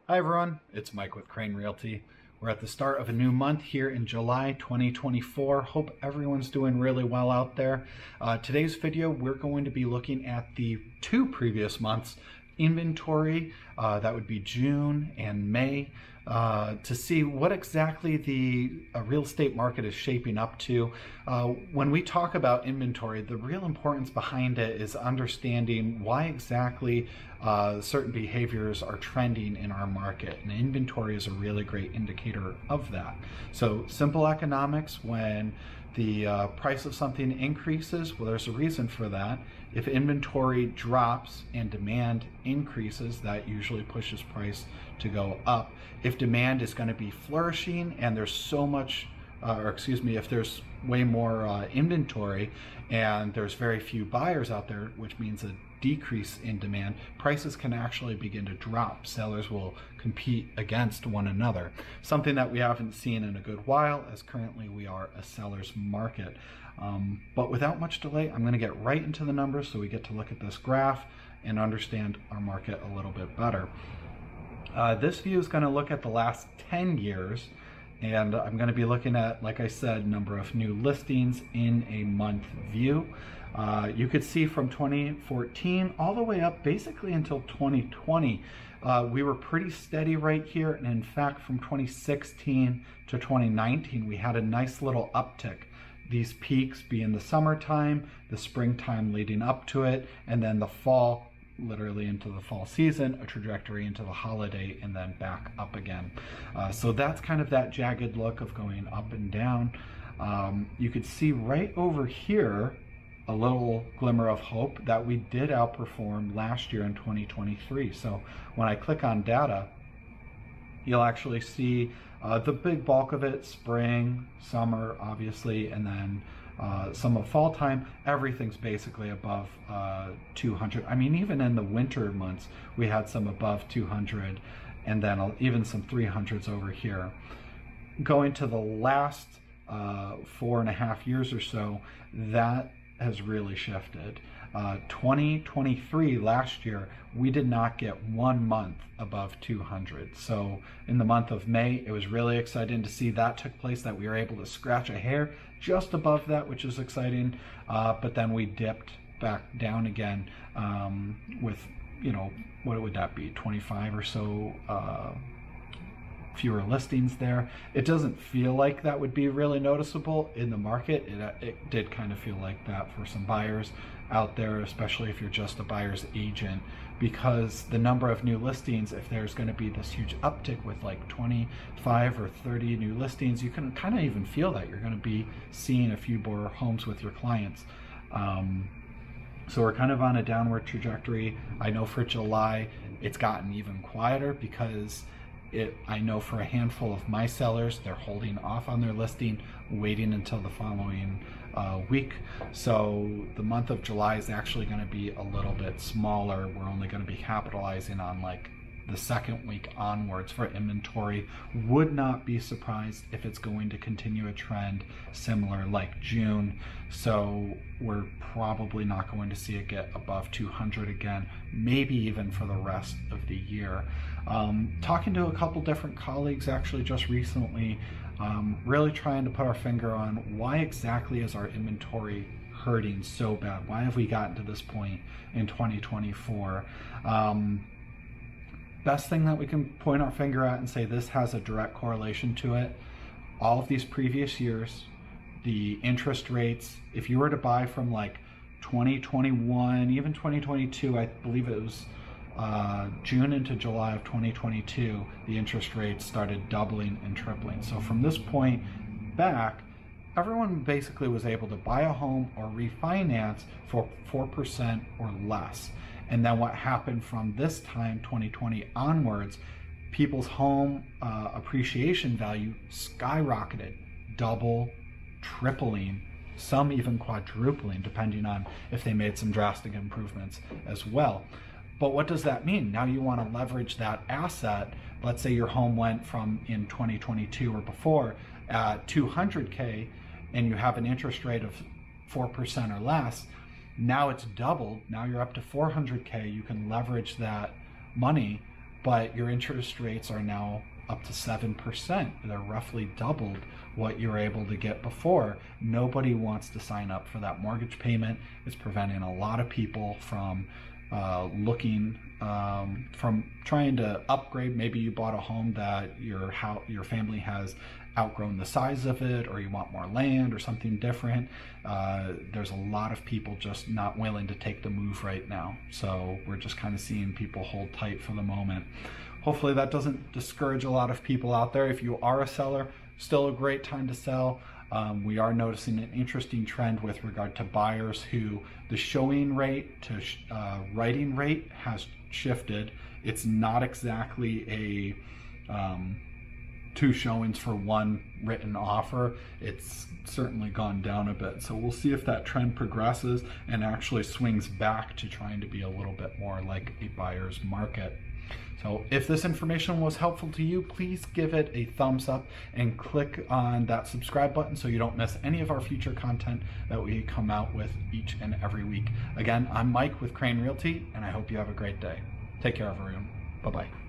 Hi everyone, it's Mike with Crane Realty. We're at the start of a new month here in July 2024. Hope everyone's doing really well out there. Today's video, we're going to be looking at the two previous months inventory, that would be June and May, to see what exactly the real estate market is shaping up to. When we talk about inventory, the real importance behind it is understanding why exactly certain behaviors are trending in our market, and inventory is a really great indicator of that. So simple economics, when the price of something increases, well, there's a reason for that. If inventory drops and demand increases, that usually pushes price to go up. If demand is going to be flourishing and there's so much, if there's way more inventory and there's very few buyers out there, which means a decrease in demand, prices can actually begin to drop. Sellers will compete against one another, something that we haven't seen in a good while, as currently we are a seller's market. But without much delay, I'm going to get right into the numbers so we get to look at this graph and understand our market a little bit better. This view is going to look at the last 10 years, and I'm going to be looking at, like I said, number of new listings in a month view. You could see from 2014 all the way up basically until 2020, we were pretty steady right here. And in fact, from 2016 to 2019, we had a nice little uptick. These peaks being the summertime, the springtime leading up to it, and then the fall, literally into the fall season, a trajectory into the holiday, and then back up again. So that's kind of that jagged look of going up and down. You could see right over here a little glimmer of hope that we did outperform last year in 2023. So when I click on data, you'll actually see the big bulk of it, spring, summer, obviously, and then some of fall time. Everything's basically above 200. I mean, even in the winter months, we had some above 200, and then even some 300s over here. Going to the last 4.5 years or so, that has really shifted. 2023, last year, we did not get 1 month above 200. So in the month of May, it was really exciting to see that took place, that we were able to scratch a hair just above that, which is exciting. But then we dipped back down again with, what would that be, 25 or so fewer listings there. It doesn't feel like that would be really noticeable in the market. It did kind of feel like that for some buyers out there, especially if you're just a buyer's agent, because the number of new listings, if there's going to be this huge uptick with like 25 or 30 new listings, you can kind of even feel that you're going to be seeing a few more homes with your clients. So we're kind of on a downward trajectory. I know for July, it's gotten even quieter because I know for a handful of my sellers, they're holding off on their listing, waiting until the following week. So the month of July is actually going to be a little bit smaller. We're only going to be capitalizing on like the second week onwards for inventory. Would not be surprised if it's going to continue a trend similar like June. So we're probably not going to see it get above 200 again, maybe even for the rest of the year. Talking to a couple different colleagues actually just recently, really trying to put our finger on why exactly is our inventory hurting so bad? Why have we gotten to this point in 2024? Best thing that we can point our finger at and say this has a direct correlation to it, all of these previous years, the interest rates, if you were to buy from like 2021, even 2022, I believe it was June into July of 2022, the interest rates started doubling and tripling. So from this point back, everyone basically was able to buy a home or refinance for 4% or less. And then what happened from this time, 2020 onwards, people's home appreciation value skyrocketed, double, tripling, some even quadrupling, depending on if they made some drastic improvements as well. But what does that mean? Now you want to leverage that asset. Let's say your home went from in 2022 or before at 200K and you have an interest rate of 4% or less. Now it's doubled. Now you're up to 400K. You can leverage that money but your interest rates are now up to 7%. They're roughly doubled what you were able to get before. Nobody wants to sign up for that mortgage payment. It's preventing a lot of people from from trying to upgrade. Maybe you bought a home that your family has outgrown the size of it, or you want more land or something different. There's a lot of people just not willing to take the move right now. So we're just kind of seeing people hold tight for the moment. Hopefully that doesn't discourage a lot of people out there. If you are a seller, still a great time to sell. We are noticing an interesting trend with regard to buyers who the showing rate to writing rate has shifted. It's not exactly a 2 showings for 1 written offer. It's certainly gone down a bit. So we'll see if that trend progresses and actually swings back to trying to be a little bit more like a buyer's market. So if this information was helpful to you, please give it a thumbs up and click on that subscribe button so you don't miss any of our future content that we come out with each and every week. Again, I'm Mike with Crane Realty, and I hope you have a great day. Take care, everyone. Bye-bye.